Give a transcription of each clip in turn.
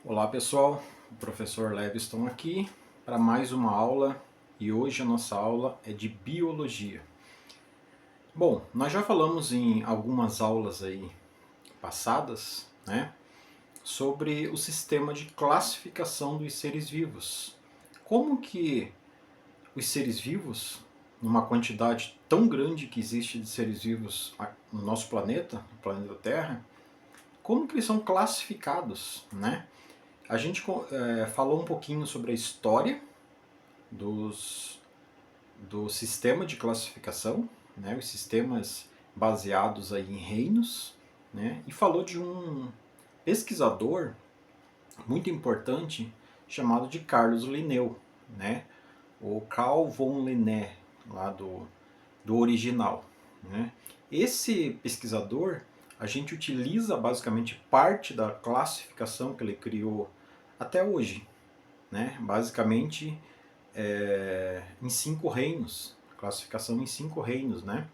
Olá pessoal, o professor Leviston aqui para mais uma aula e hoje a nossa aula é de biologia. Bom, nós já falamos em algumas aulas aí passadas, né, sobre o sistema de classificação dos seres vivos. Como que os seres vivos, numa quantidade tão grande que existe de seres vivos no nosso planeta, no planeta Terra, como que eles são classificados, né? A gente falou um pouquinho sobre a história dos, do sistema de classificação, né, os sistemas baseados aí em reinos, né, e falou de um pesquisador muito importante chamado de Carlos Linneu, né, o Carl von Linné, lá do original. Né. Esse pesquisador, a gente utiliza basicamente parte da classificação que ele criou até hoje, né? Basicamente em 5 reinos, classificação em 5 reinos, né?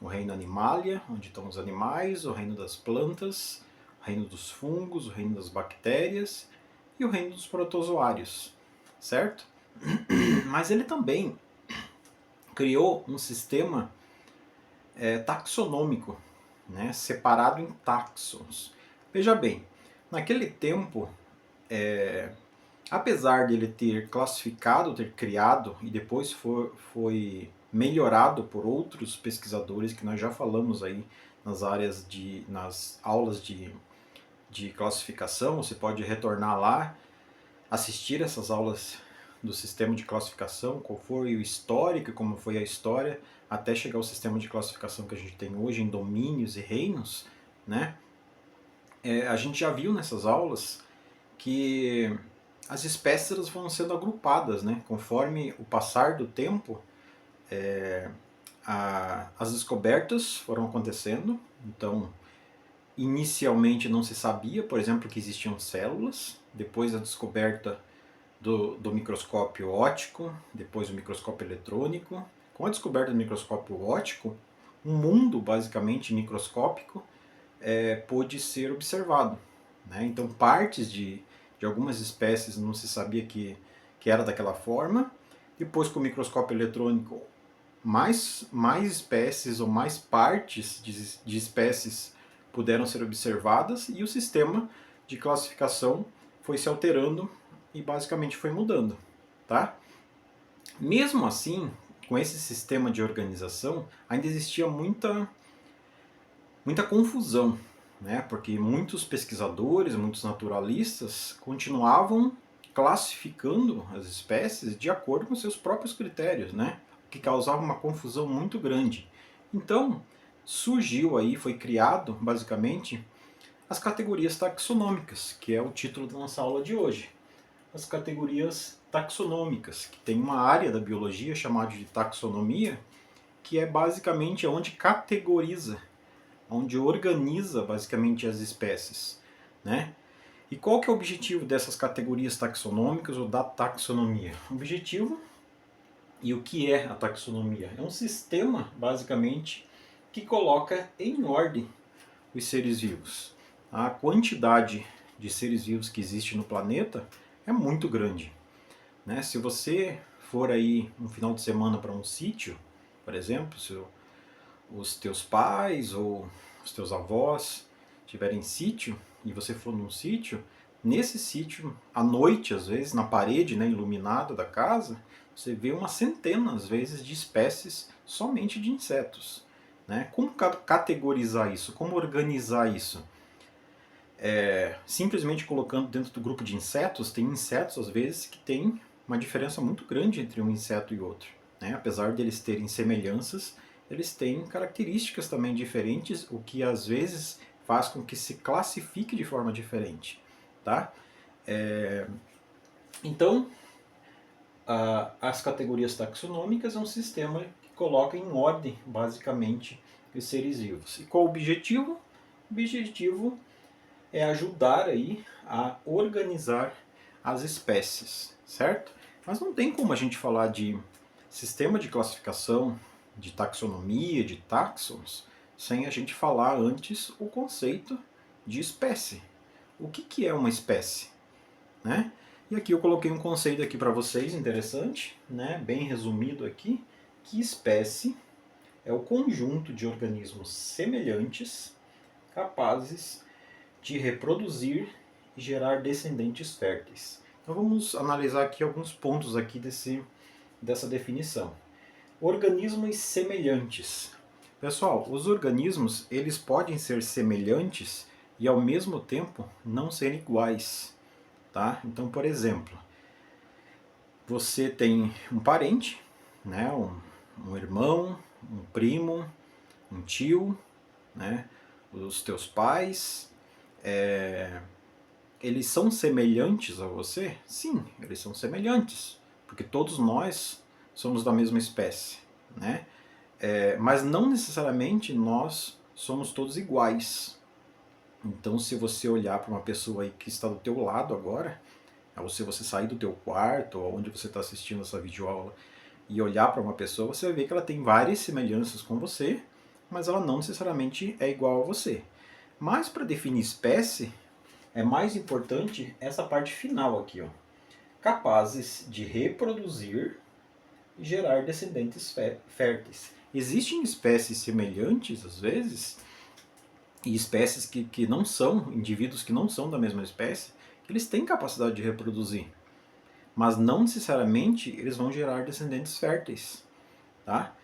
O reino animalia, onde estão os animais, o reino das plantas, o reino dos fungos, o reino das bactérias e o reino dos protozoários, certo? Mas ele também criou um sistema taxonômico, né? Separado em taxons. Veja bem, naquele tempo apesar de ele ter classificado, ter criado e depois foi melhorado por outros pesquisadores que nós já falamos aí nas aulas de classificação, você pode retornar lá, assistir essas aulas do sistema de classificação, qual foi o histórico e como foi a história, até chegar ao sistema de classificação que a gente tem hoje em domínios e reinos, né? A gente já viu nessas aulas que as espécies elas vão sendo agrupadas, né? Conforme o passar do tempo, as descobertas foram acontecendo. Então, inicialmente não se sabia, por exemplo, que existiam células. Depois a descoberta do microscópio óptico, depois o microscópio eletrônico. Com a descoberta do microscópio óptico, um mundo basicamente microscópico pôde ser observado. Né? Então, partes de algumas espécies não se sabia que era daquela forma. Depois, com o microscópio eletrônico, mais espécies ou mais partes de espécies puderam ser observadas e o sistema de classificação foi se alterando e basicamente foi mudando. Tá? Mesmo assim, com esse sistema de organização, ainda existia muita confusão, né? Porque muitos pesquisadores, muitos naturalistas continuavam classificando as espécies de acordo com seus próprios critérios, né? O que causava uma confusão muito grande. Então, surgiu aí, foi criado, basicamente, as categorias taxonômicas, que é o título da nossa aula de hoje. As categorias taxonômicas, que tem uma área da biologia chamada de taxonomia, que é basicamente onde categoriza, onde organiza basicamente as espécies, né? E qual que é o objetivo dessas categorias taxonômicas ou da taxonomia? O objetivo e o que é a taxonomia? É um sistema, basicamente, que coloca em ordem os seres vivos. A quantidade de seres vivos que existe no planeta é muito grande, né? Se você for aí um final de semana para um sítio, por exemplo, se os teus pais ou os teus avós tiverem sítio e você for num sítio, nesse sítio, à noite, às vezes, na parede, né, iluminada da casa, você vê uma centena, às vezes, de espécies somente de insetos. Né? Como categorizar isso? Como organizar isso? Simplesmente colocando dentro do grupo de insetos, tem insetos, às vezes, que tem uma diferença muito grande entre um inseto e outro. Né? Apesar de eles terem semelhanças, eles têm características também diferentes, o que às vezes faz com que se classifique de forma diferente. Tá? Então, as categorias taxonômicas é um sistema que coloca em ordem, basicamente, os seres vivos. E qual o objetivo? O objetivo é ajudar aí a organizar as espécies, certo? Mas não tem como a gente falar de sistema de classificação, de taxonomia, de taxons, sem a gente falar antes o conceito de espécie. O que é uma espécie? né? E aqui eu coloquei um conceito aqui para vocês, interessante, né? Bem resumido aqui, que espécie é o conjunto de organismos semelhantes capazes de reproduzir e gerar descendentes férteis. Então vamos analisar aqui alguns pontos aqui dessa definição. Organismos semelhantes. Pessoal, os organismos eles podem ser semelhantes e ao mesmo tempo não ser iguais, tá? Então, por exemplo, você tem um parente, né, um irmão, um primo, um tio, né, os teus pais, eles são semelhantes a você? Sim, eles são semelhantes, porque todos nós somos da mesma espécie, né? Mas não necessariamente nós somos todos iguais. Então, se você olhar para uma pessoa aí que está do teu lado agora, ou se você sair do teu quarto, ou onde você está assistindo essa videoaula, e olhar para uma pessoa, você vai ver que ela tem várias semelhanças com você, mas ela não necessariamente é igual a você. Mas para definir espécie, é mais importante essa parte final aqui, ó. Capazes de reproduzir e gerar descendentes férteis. Existem espécies semelhantes, às vezes, e espécies que não são, indivíduos que não são da mesma espécie, que eles têm capacidade de reproduzir, mas não necessariamente eles vão gerar descendentes férteis. Tá?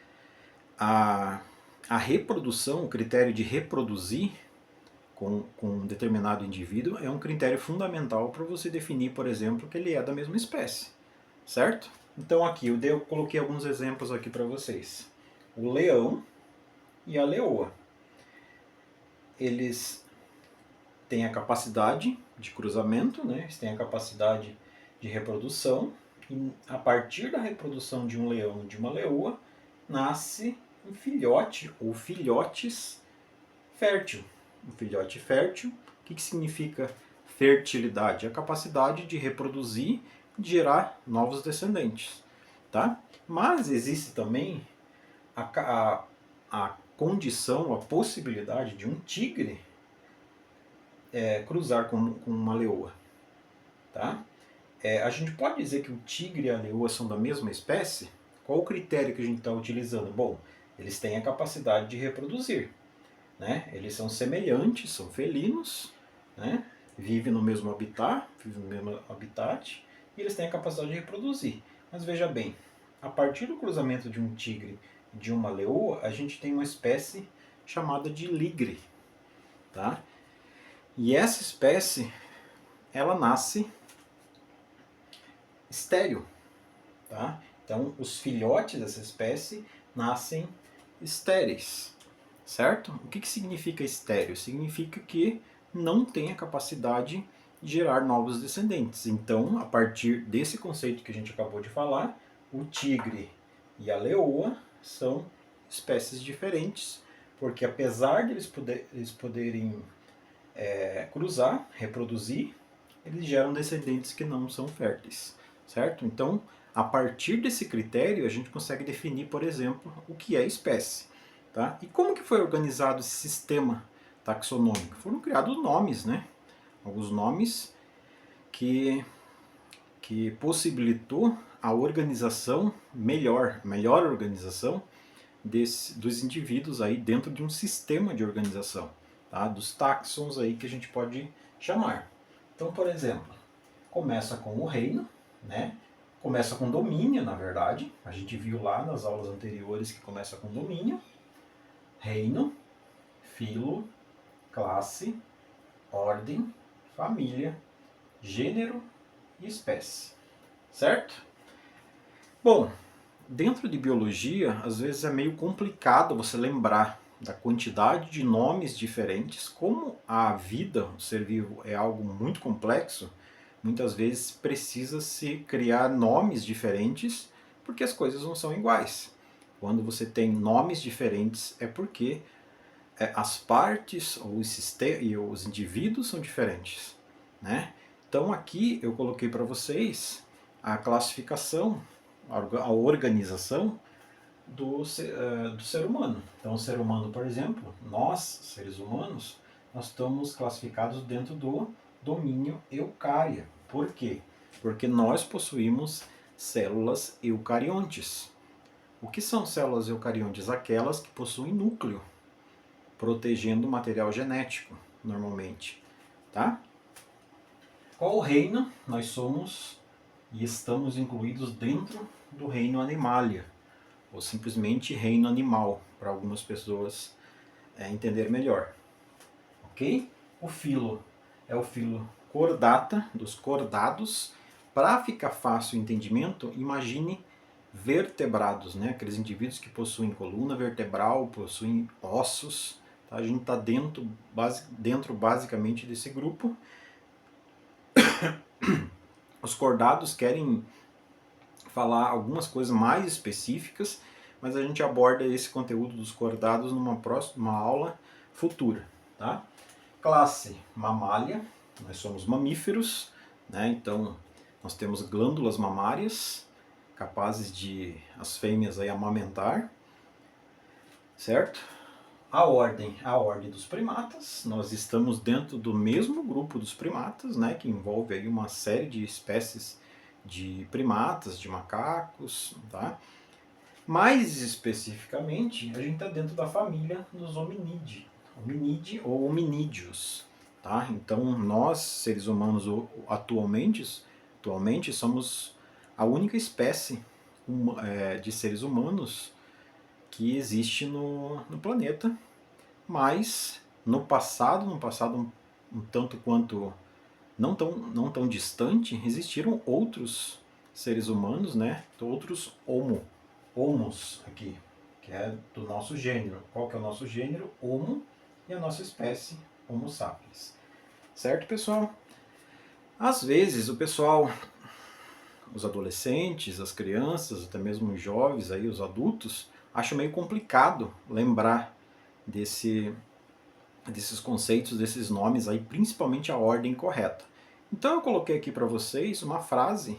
A reprodução, o critério de reproduzir com um determinado indivíduo é um critério fundamental para você definir, por exemplo, que ele é da mesma espécie, certo? Então aqui eu coloquei alguns exemplos aqui para vocês. O leão e a leoa. Eles têm a capacidade de cruzamento, né? Eles têm a capacidade de reprodução, e a partir da reprodução de um leão e de uma leoa, nasce um filhote ou filhotes fértil. Um filhote fértil, o que significa fertilidade? A capacidade de reproduzir e de gerar novos descendentes. Tá? Mas existe também a condição, a possibilidade de um tigre cruzar com uma leoa. Tá? A gente pode dizer que o tigre e a leoa são da mesma espécie? Qual o critério que a gente está utilizando? Bom, eles têm a capacidade de reproduzir. Né? Eles são semelhantes, são felinos, né? Vivem no mesmo habitat, e eles têm a capacidade de reproduzir. Mas veja bem, a partir do cruzamento de um tigre e de uma leoa, a gente tem uma espécie chamada de ligre. Tá? E essa espécie, ela nasce estéril. Tá? Então, os filhotes dessa espécie nascem estéreis. Certo? O que significa estéril? Significa que não tem a capacidade de gerar novos descendentes. Então, a partir desse conceito que a gente acabou de falar, o tigre e a leoa são espécies diferentes, porque apesar de eles poderem cruzar, reproduzir, eles geram descendentes que não são férteis. Certo? Então, a partir desse critério, a gente consegue definir, por exemplo, o que é espécie. Tá? E como que foi organizado esse sistema taxonômico? Foram criados nomes, né? Alguns nomes que possibilitou a organização melhor organização dos indivíduos aí dentro de um sistema de organização, tá? Dos taxons aí que a gente pode chamar. Então, por exemplo, começa com o reino, né? Começa com domínio, na verdade. A gente viu lá nas aulas anteriores que começa com domínio. Reino, filo, classe, ordem, família, gênero e espécie. Certo? Bom, dentro de biologia, às vezes é meio complicado você lembrar da quantidade de nomes diferentes. Como a vida, o ser vivo, é algo muito complexo, muitas vezes precisa se criar nomes diferentes porque as coisas não são iguais. Quando você tem nomes diferentes é porque as partes ou e os indivíduos são diferentes. Né? Então aqui eu coloquei para vocês a classificação, a organização do ser humano. Então o ser humano, por exemplo, nós, seres humanos, nós estamos classificados dentro do domínio Eucária. Por quê? Porque nós possuímos células eucariontes. O que são células eucariontes? Aquelas que possuem núcleo, protegendo o material genético, normalmente. Tá? Qual reino nós somos e estamos incluídos dentro do reino Animalia, ou simplesmente reino animal, para algumas pessoas entender melhor. Ok? O filo é o filo cordata, dos cordados. Para ficar fácil o entendimento, imagine vertebrados, né? Aqueles indivíduos que possuem coluna vertebral, possuem ossos. Tá? A gente está dentro basicamente desse grupo. Os cordados querem falar algumas coisas mais específicas, mas a gente aborda esse conteúdo dos cordados numa próxima aula futura. Tá? Classe mamália, nós somos mamíferos, né? Então nós temos glândulas mamárias capazes de as fêmeas aí amamentar, certo? A ordem dos primatas, nós estamos dentro do mesmo grupo dos primatas, né, que envolve aí uma série de espécies de primatas, de macacos, tá? Mais especificamente, a gente está dentro da família dos hominídeo ou hominídeos, tá? Então nós, seres humanos, atualmente somos a única espécie de seres humanos que existe no planeta, mas no passado um tanto quanto não tão distante, existiram outros seres humanos, né? Outros homos aqui, que é do nosso gênero. Qual que é o nosso gênero? Homo, e a nossa espécie, Homo sapiens. Certo, pessoal? Às vezes o pessoal, os adolescentes, as crianças, até mesmo os jovens, aí, os adultos, acham meio complicado lembrar desses conceitos, desses nomes aí, principalmente a ordem correta. Então eu coloquei aqui para vocês uma frase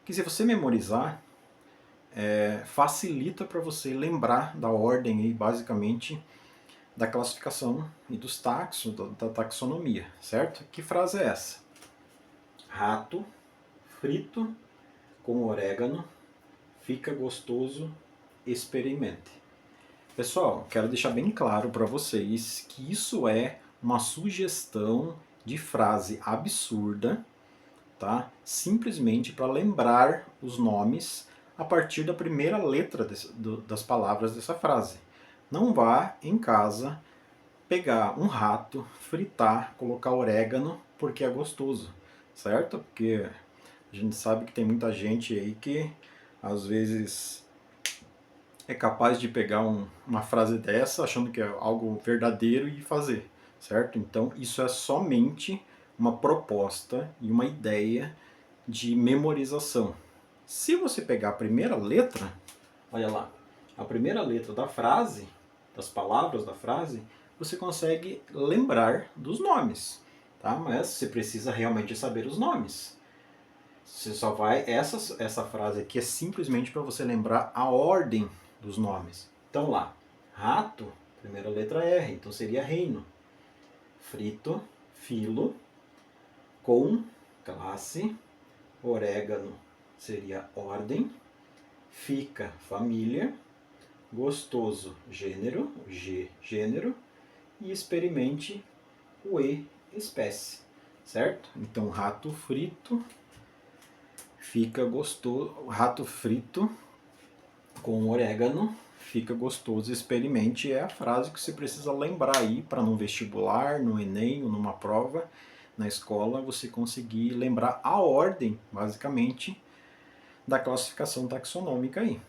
que, se você memorizar, facilita para você lembrar da ordem aí, basicamente, da classificação e dos taxos, da taxonomia, certo? Que frase é essa? Rato frito com orégano fica gostoso, experimente. Pessoal, quero deixar bem claro para vocês que isso é uma sugestão de frase absurda, tá? Simplesmente para lembrar os nomes a partir da primeira letra das palavras dessa frase. Não vá em casa pegar um rato, fritar, colocar orégano porque é gostoso, certo? Porque a gente sabe que tem muita gente aí que às vezes é capaz de pegar uma frase dessa achando que é algo verdadeiro e fazer, certo? Então isso é somente uma proposta e uma ideia de memorização. Se você pegar a primeira letra, olha lá, a primeira letra da frase, das palavras da frase, você consegue lembrar dos nomes, tá? Mas você precisa realmente saber os nomes. Você só vai essa frase aqui é simplesmente para você lembrar a ordem dos nomes. Então lá, rato, primeira letra R, então seria reino. Frito, filo, com, classe, orégano seria ordem, fica, família, gostoso, gênero, G, gênero, e experimente, o E, espécie, certo? Então rato frito fica gostoso, rato frito com orégano fica gostoso, experimente, é a frase que você precisa lembrar aí para no vestibular, no Enem ou numa prova na escola você conseguir lembrar a ordem, basicamente, da classificação taxonômica aí.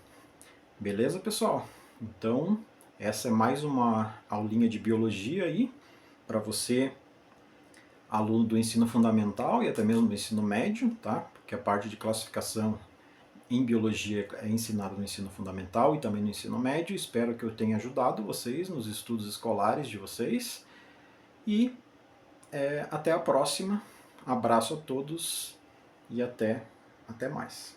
Beleza, pessoal? Então, essa é mais uma aulinha de biologia aí para você, aluno do ensino fundamental e até mesmo do ensino médio, tá? Porque a parte de classificação em biologia é ensinada no ensino fundamental e também no ensino médio. Espero que eu tenha ajudado vocês nos estudos escolares de vocês. E até a próxima. Abraço a todos e até mais.